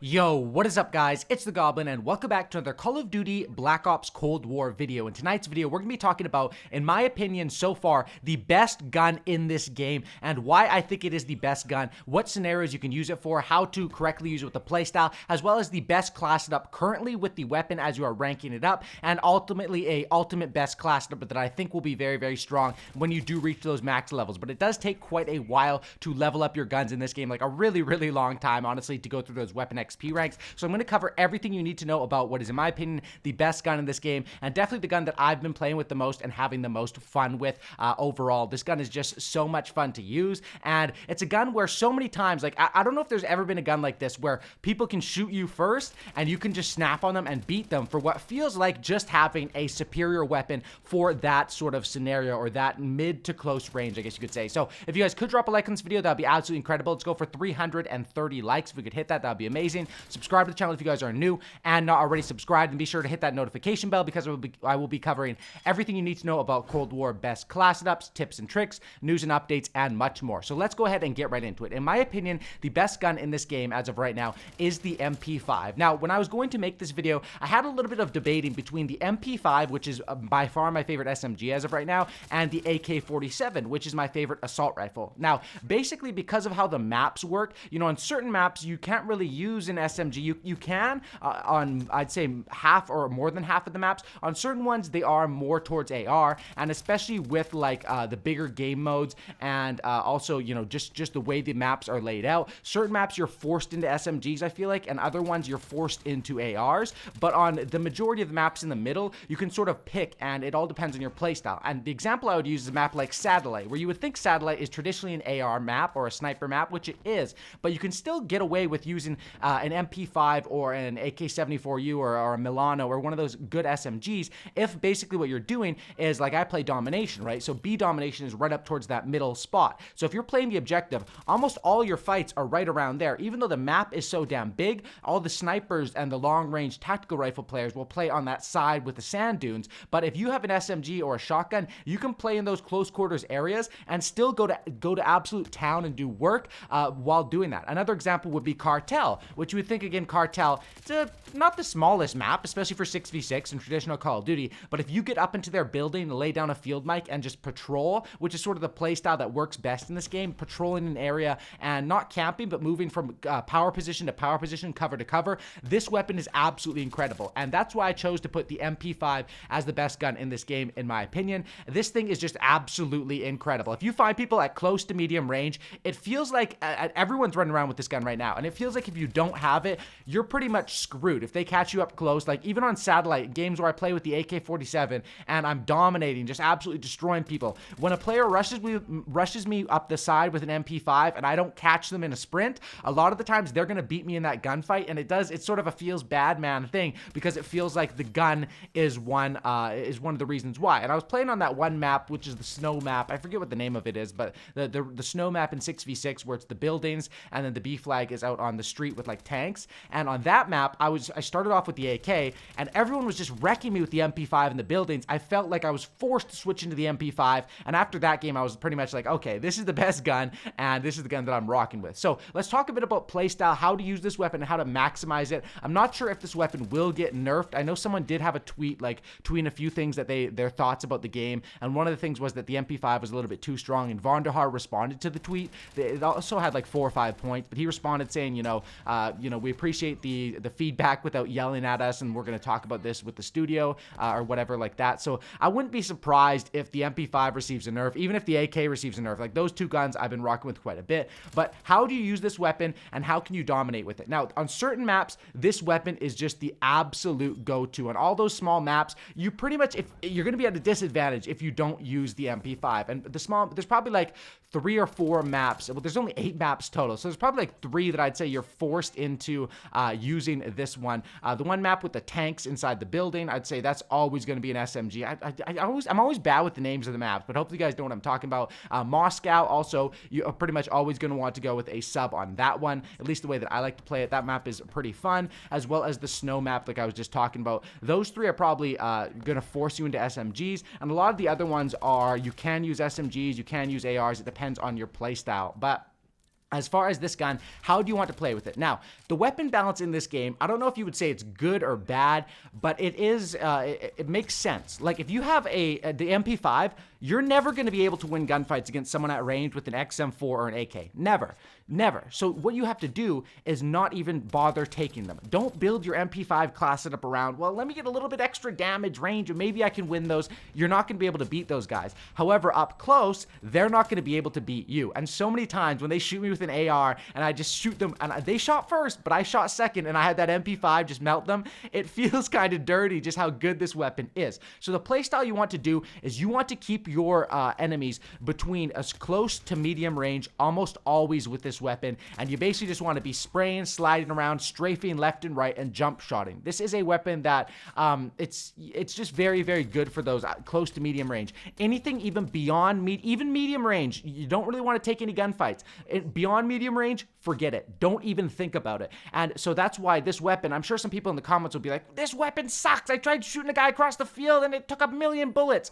Yo, what is up guys? It's the Goblin and welcome back to another Call of Duty Black Ops Cold War video. In tonight's video, we're going to be talking about, in my opinion so far, the best gun in this game and why I think it is the best gun, what scenarios you can use it for, how to correctly use it with the playstyle, as well as the best class setup currently with the weapon as you are ranking it up, and ultimately a ultimate best class setup that I think will be very, very strong when you do reach those max levels. But it does take quite a while to level up your guns in this game, like a really, really long time, honestly, to go through those weapon XP ranks. So I'm going to cover everything you need to know about what is, in my opinion, the best gun in this game, and definitely the gun that I've been playing with the most and having the most fun with overall. This gun is just so much fun to use, and it's a gun where so many times, like, I don't know if there's ever been a gun like this where people can shoot you first and you can just snap on them and beat them for what feels like just having a superior weapon for that sort of scenario, or that mid to close range, I guess you could say. So if you guys could drop a like on this video, that would be absolutely incredible. Let's go for 330 likes. If we could hit that, that would be amazing. Subscribe to the channel if you guys are new and not already subscribed, and be sure to hit that notification bell because I will be covering everything you need to know about Cold War best class setups, tips and tricks, news and updates, and much more. So let's go ahead and get right into it. In my opinion, the best gun in this game as of right now is the MP5. Now, when I was going to make this video, I had a little bit of debating between the MP5, which is by far my favorite SMG as of right now, and the AK-47, which is my favorite assault rifle. Now, basically because of how the maps work, you know, on certain maps you can't really use an SMG. You can on, I'd say, half or more than half of the maps. On certain ones they are more towards AR, and especially with like the bigger game modes, and also, you know, just the way the maps are laid out. Certain maps you're forced into SMGs, I feel like, and other ones you're forced into ARs. But on the majority of the maps in the middle, you can sort of pick, and it all depends on your playstyle. And the example I would use is a map like Satellite, where you would think Satellite is traditionally an AR map or a sniper map, which it is, but you can still get away with using an MP5 or an AK-74U or a Milano or one of those good SMGs if basically what you're doing is, like, I play domination, right? So B domination is right up towards that middle spot. So if you're playing the objective, almost all your fights are right around there. Even though the map is so damn big, all the snipers and the long-range tactical rifle players will play on that side with the sand dunes. But if you have an SMG or a shotgun, you can play in those close quarters areas and still go to absolute town and do work while doing that. Another example would be Cartel, which you would think, again, Cartel, it's not the smallest map, especially for 6v6 in traditional Call of Duty, but if you get up into their building and lay down a field mic and just patrol, which is sort of the play style that works best in this game, patrolling an area and not camping, but moving from power position to power position, cover to cover, this weapon is absolutely incredible. And that's why I chose to put the MP5 as the best gun in this game, in my opinion. This thing is just absolutely incredible. If you find people at close to medium range, it feels like everyone's running around with this gun right now, and it feels like if you don't have it, you're pretty much screwed. If they catch you up close, like even on Satellite, games where I play with the AK-47 and I'm dominating, just absolutely destroying people, when a player rushes me up the side with an MP5 and I don't catch them in a sprint, a lot of the times they're going to beat me in that gunfight, and it's sort of a feels bad man thing, because it feels like the gun is one of the reasons why. And I was playing on that one map, which is the snow map. I forget what the name of it is, but the snow map in 6v6, where it's the buildings and then the B flag is out on the street with like tanks. And on that map, I started off with the AK, and everyone was just wrecking me with the MP5 in the buildings. I felt like I was forced to switch into the MP5, and after that game, I was pretty much like, okay, this is the best gun, and this is the gun that I'm rocking with. So let's talk a bit about playstyle, how to use this weapon, and how to maximize it. I'm not sure if this weapon will get nerfed. I know someone did have a tweet, like tweeting a few things that their thoughts about the game, and one of the things was that the MP5 was a little bit too strong, and Vonderhaar responded to the tweet. It also had like 4 or 5 points, but he responded saying, you know, we appreciate the feedback without yelling at us, and we're going to talk about this with the studio or whatever like that. So I wouldn't be surprised if the MP5 receives a nerf, even if the AK receives a nerf. Like, those two guns I've been rocking with quite a bit. But how do you use this weapon, and how can you dominate with it? Now, on certain maps, this weapon is just the absolute go-to. On all those small maps, you pretty much, if you're going to be at a disadvantage if you don't use the MP5. And there's probably like 3 or 4 maps. Well, there's only 8 maps total, so there's probably like 3 that I'd say you're forced into using this one. The one map with the tanks inside the building, I'd say that's always going to be an SMG. I'm always bad with the names of the maps, but hopefully you guys know what I'm talking about. Moscow, also, you're pretty much always going to want to go with a sub on that one, at least the way that I like to play it. That map is pretty fun, as well as the snow map like I was just talking about. Those 3 are probably going to force you into SMGs, and a lot of the other ones are, you can use SMGs, you can use ARs, it depends on your playstyle. But As far as this gun, how do you want to play with it? Now, the weapon balance in this game, I don't know if you would say it's good or bad, but it is, it makes sense. Like, if you have the MP5, you're never going to be able to win gunfights against someone at range with an XM4 or an AK. Never. Never. So what you have to do is not even bother taking them. Don't build your MP5 class setup around, well, let me get a little bit extra damage range and maybe I can win those. You're not going to be able to beat those guys. However, up close, they're not going to be able to beat you. And so many times when they shoot me with an AR and I just shoot them, and they shot first, but I shot second, and I had that MP5 just melt them, it feels kind of dirty just how good this weapon is. So the playstyle you want to do is you want to keep your enemies between as close to medium range almost always with this weapon, and you basically just want to be spraying, sliding around, strafing left and right, and jump shotting. This is a weapon that it's just very, very good for those close to medium range. Anything even beyond even medium range, you don't really want to take any gunfights. Beyond medium range, forget it. Don't even think about it. And so that's why this weapon, I'm sure some people in the comments will be like, this weapon sucks. I tried shooting a guy across the field and it took a million bullets.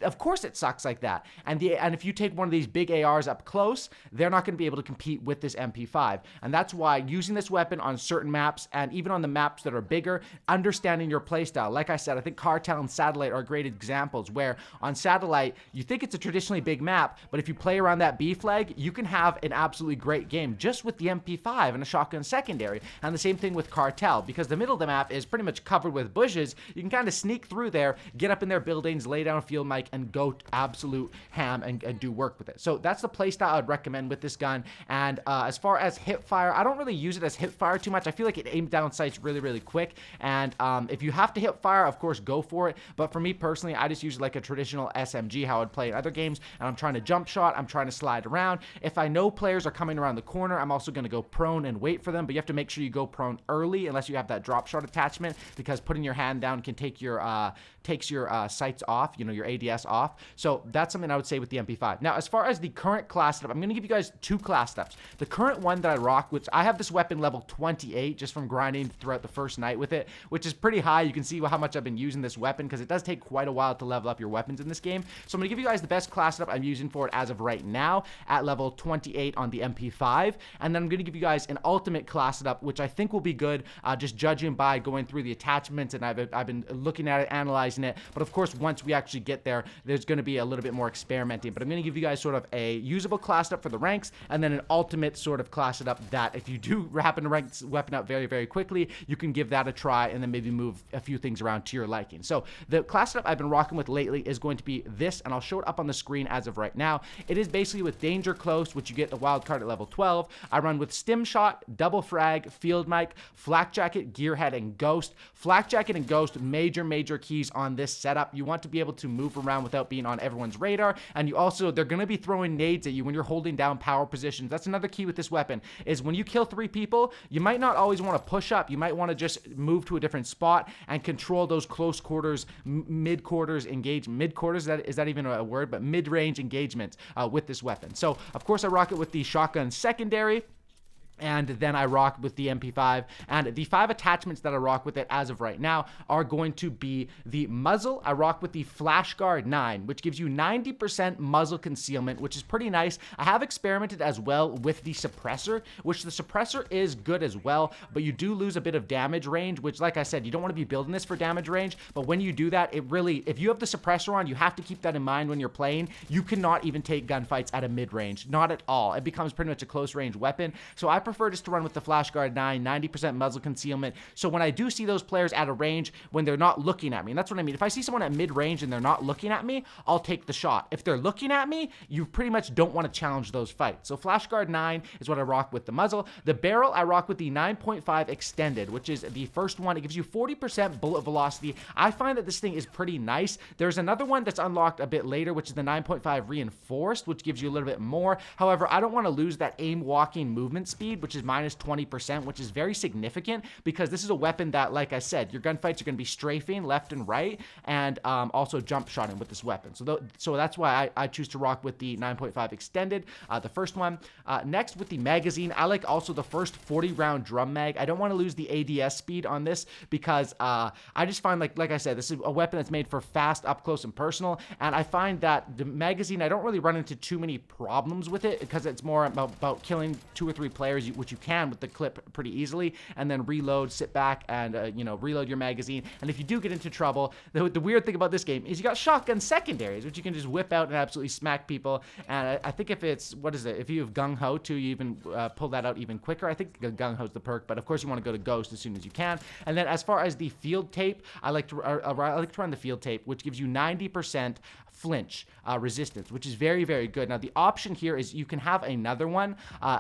Of course it sucks like that. And if you take one of these big ARs up close, they're not going to be able to compete with this MP5. And that's why using this weapon on certain maps, and even on the maps that are bigger, understanding your playstyle. Like I said, I think Cartel and Satellite are great examples where on Satellite, you think it's a traditionally big map, but if you play around that B flag, you can have an absolutely great game just with the MP5 and a shotgun secondary. And the same thing with Cartel, because the middle of the map is pretty much covered with bushes. You can kind of sneak through there, get up in their buildings, lay down a field mic, and go absolute ham and do work with it. So that's the playstyle I'd recommend with this gun. And as far as hip fire, I don't really use it as hip fire too much. I feel like it aims down sights really, really quick. And if you have to hip fire, of course, go for it. But for me personally, I just use it like a traditional SMG, how I'd play in other games. And I'm trying to jump shot, I'm trying to slide around. If I know players are coming around the corner, I'm also going to go prone and wait for them. But you have to make sure you go prone early, unless you have that drop shot attachment, because putting your hand down can take your takes your sights off, you know, your ADS off. So that's something I would say with the MP5. Now, as far as the current class setup, I'm going to give you guys two class setups. The current one that I rock, which I have this weapon level 28 just from grinding throughout the first night with it, which is pretty high. You can see how much I've been using this weapon, because it does take quite a while to level up your weapons in this game. So I'm going to give you guys the best class setup I'm using for it as of right now at level 28 on the MP5. And then I'm going to give you guys an ultimate class setup, which I think will be good, just judging by going through the attachments, and I've been looking at it, analyzing it. But of course, once we actually get there, there's going to be a little bit more experimenting. But I'm going to give you guys sort of a usable class setup for the ranks, and then an ultimate sort of class setup that if you do happen to rank this weapon up very, very quickly, you can give that a try and then maybe move a few things around to your liking. So the class setup I've been rocking with lately is going to be this, and I'll show it up on the screen as of right now. It is basically with Danger Close, which you get the wild card at level 12. I run with Stim Shot, Double Frag, Field Mic, Flak Jacket, Gearhead, and Ghost. Flak Jacket and Ghost, major keys on this setup. You want to be able to move around without being on everyone's radar, and you also, they're going to be throwing nades at you when you're holding down power positions. That's another key with this weapon, is when you kill 3 people, you might not always want to push up. You might want to just move to a different spot and control those close quarters, mid-quarters mid-quarters, is that even a word? But mid-range engagements with this weapon. So, of course, I rock it with the shotgun secondary, and then I rock with the MP5, and the 5 attachments that I rock with it as of right now are going to be the muzzle. I rock with the Flash Guard 9, which gives you 90% muzzle concealment, which is pretty nice. I have experimented as well with the suppressor, which the suppressor is good as well, but you do lose a bit of damage range, which, like I said, you don't want to be building this for damage range, but when you do that, it really, if you have the suppressor on, you have to keep that in mind when you're playing. You cannot even take gunfights at a mid-range, not at all. It becomes pretty much a close-range weapon, so I prefer just to run with the Flash Guard 9, 90% muzzle concealment. So when I do see those players at a range when they're not looking at me, and that's what I mean. If I see someone at mid-range and they're not looking at me, I'll take the shot. If they're looking at me, you pretty much don't want to challenge those fights. So Flash Guard 9 is what I rock with the muzzle. The barrel, I rock with the 9.5 extended, which is the first one. It gives you 40% bullet velocity. I find that this thing is pretty nice. There's another one that's unlocked a bit later, which is the 9.5 reinforced, which gives you a little bit more. However, I don't want to lose that aim walking movement speed, speed, which is minus 20%, which is very significant because this is a weapon that, like I said, your gunfights are going to be strafing left and right, and also jump shotting with this weapon. So that's why I choose to rock with the 9.5 extended, the first one. Next, with the magazine, I like also the first 40-round drum mag. I don't want to lose the ADS speed on this because I just find, like I said, this is a weapon that's made for fast, up close, and personal, and I find that the magazine, I don't really run into too many problems with it because it's more about killing 2 or 3 players, which you can with the clip pretty easily, and then reload, sit back, and reload your magazine. And if you do get into trouble, the weird thing about this game is you got shotgun secondaries, which you can just whip out and absolutely smack people. And I think if it's, what is it, if you have Gung Ho too, you even pull that out even quicker. I think Gung Ho's the perk, but of course you want to go to Ghost as soon as you can. And then as far as the field tape, I like to run the field tape, which gives you 90% flinch resistance, which is very, very good. Now the option here is you can have another one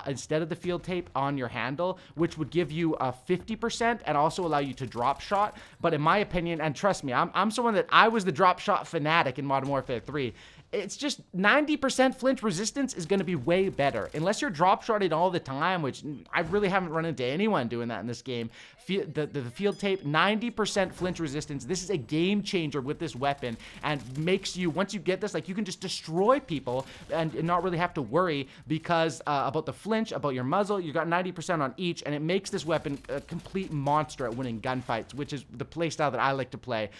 instead of the field tape on your handle, which would give you 50% and also allow you to drop shot. But in my opinion, and trust me, I'm someone that I was the drop shot fanatic in Modern Warfare 3. It's just 90% flinch resistance is going to be way better. Unless you're drop shotting all the time, which I really haven't run into anyone doing that in this game. The field tape, 90% flinch resistance. This is a game changer with this weapon and makes you, once you get this, like you can just destroy people and not really have to worry because about the flinch, about your muzzle. You got 90% on each, and it makes this weapon a complete monster at winning gunfights, which is the playstyle that I like to play.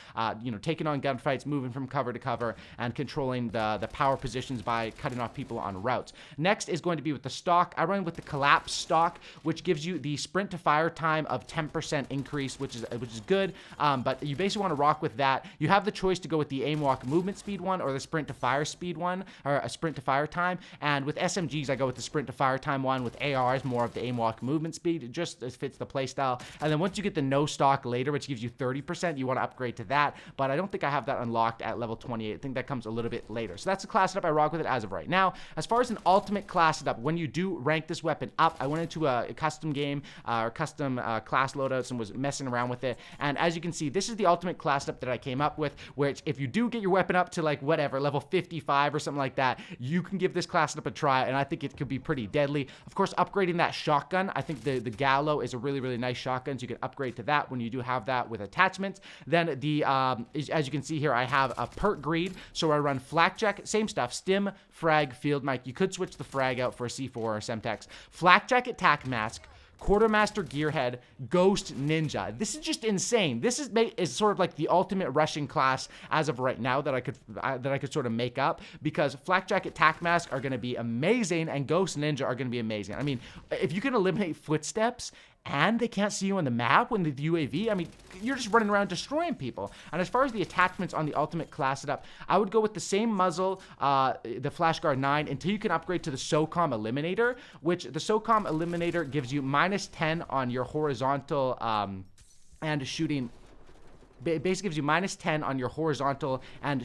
Taking on gunfights, moving from cover to cover, and controlling the power positions by cutting off people on routes. Next is going to be with the stock. I run with the collapse stock, which gives you the sprint to fire time of 10% increase, which is good. But you basically want to rock with that. You have the choice to go with the aim walk movement speed one or the sprint to fire speed one, or a sprint to fire time. And with SMGs, I go with the sprint to fire time one. With ARs, more of the aim walk movement speed. It just fits the playstyle. And then once you get the no stock later, which gives you 30%, you want to upgrade to that. But I don't think I have that unlocked at level 28. I think that comes a little bit later. So that's the class setup. I rock with it as of right now. As far as an ultimate class setup, when you do rank this weapon up, I went into a custom game or custom class loadouts and was messing around with it. And as you can see, this is the ultimate class setup that I came up with, which if you do get your weapon up to like whatever, level 55 or something like that, you can give this class setup a try, and I think it could be pretty deadly. Of course, upgrading that shotgun, I think the Gallo is a really, really nice shotgun, so you can upgrade to that when you do have that with attachments. Then the, as you can see here, I have a perk greed, so I run flak jacket, same stuff, stim, frag, field mic. You could switch the frag out for a C4 or a Semtex. Flak jacket tac mask, Quartermaster Gearhead, Ghost Ninja. This is just insane. This is sort of like the ultimate rushing class as of right now that I could sort of make up, because Flak Jacket Tac Mask are going to be amazing and Ghost Ninja are going to be amazing. I mean, if you can eliminate footsteps and they can't see you on the map when the UAV, I mean, you're just running around destroying people. And as far as the attachments on the ultimate class setup, I would go with the same muzzle, the Flashguard 9, until you can upgrade to the SOCOM Eliminator, which the SOCOM Eliminator gives you minus 10 on your horizontal and shooting. Basically gives you minus 10 on your horizontal and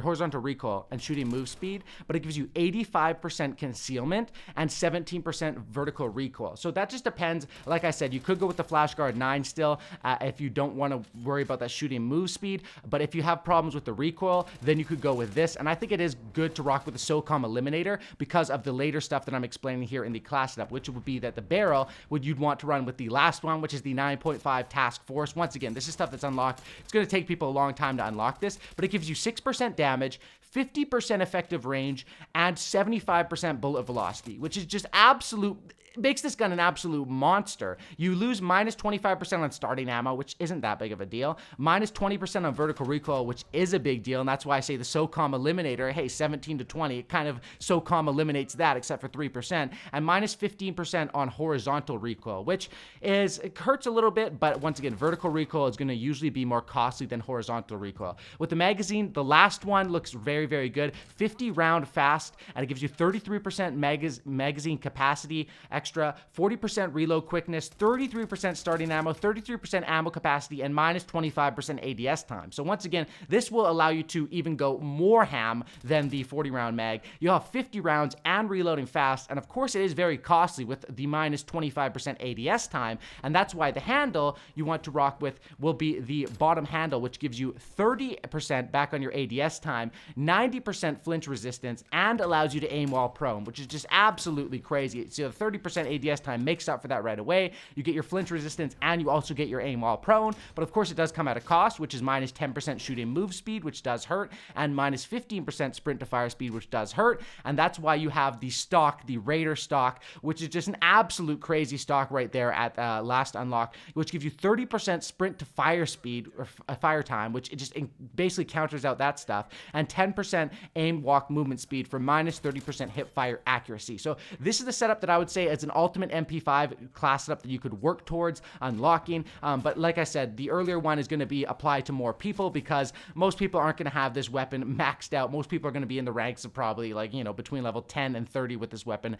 horizontal recoil and shooting move speed, but it gives you 85% concealment and 17% vertical recoil. So that just depends. Like I said, you could go with the Flashguard 9 still if you don't want to worry about that shooting move speed, but if you have problems with the recoil, then you could go with this. And I think it is good to rock with the SOCOM Eliminator because of the later stuff that I'm explaining here in the class setup, which would be that the barrel you'd want to run with the last one, which is the 9.5 Task Force. Once again, this is stuff that's unlocked. It's going to take people a long time to unlock this, but it gives you 6% damage, 50% effective range, and 75% bullet velocity, which is just makes this gun an absolute monster. You lose minus 25% on starting ammo, which isn't that big of a deal. Minus 20% on vertical recoil, which is a big deal, and that's why I say the SOCOM Eliminator, hey, 17 to 20, it kind of SOCOM eliminates that except for 3%. And minus 15% on horizontal recoil, which it hurts a little bit, but once again, vertical recoil is going to usually be more costly than horizontal recoil. With the magazine, the last one looks very, very good. 50 round fast, and it gives you 33% magazine capacity extra, 40% reload quickness, 33% starting ammo, 33% ammo capacity, and minus 25% ADS time. So once again, this will allow you to even go more ham than the 40 round mag. You'll have 50 rounds and reloading fast, and of course it is very costly with the minus 25% ADS time, and that's why the handle you want to rock with will be the bottom handle, which gives you 30% back on your ADS time, 90% flinch resistance, and allows you to aim while prone, which is just absolutely crazy. So 30% 15% ADS time makes up for that right away. You get your flinch resistance, and you also get your aim while prone. But of course, it does come at a cost, which is minus 10% shooting move speed, which does hurt, and minus 15% sprint to fire speed, which does hurt. And that's why you have the stock, the Raider stock, which is just an absolute crazy stock right there at last unlock, which gives you 30% sprint to fire speed, or fire time, which it just basically counters out that stuff, and 10% aim walk movement speed for minus 30% hip fire accuracy. So this is the setup that I would say is an ultimate MP5 class setup that you could work towards unlocking. But like I said, the earlier one is going to be applied to more people because most people aren't going to have this weapon maxed out. Most people are going to be in the ranks of probably, like, you know, between level 10 and 30 with this weapon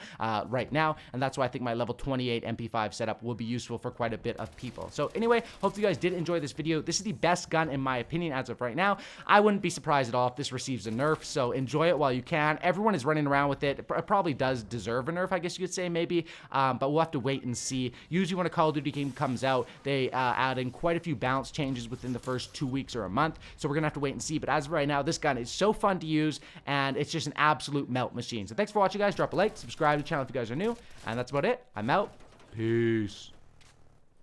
right now. And that's why I think my level 28 MP5 setup will be useful for quite a bit of people. So anyway, hope you guys did enjoy this video. This is the best gun in my opinion as of right now. I wouldn't be surprised at all if this receives a nerf, so enjoy it while you can. Everyone is running around with it. It probably does deserve a nerf, I guess you could say, maybe, but we'll have to wait and see. Usually when a Call of Duty game comes out, they add in quite a few balance changes within the first 2 weeks or a month, so we're gonna have to wait and see. But as of right now, this gun is so fun to use, and it's just an absolute melt machine. So thanks for watching, guys. Drop a like, subscribe to the channel if you guys are new, and that's about it. I'm out. Peace.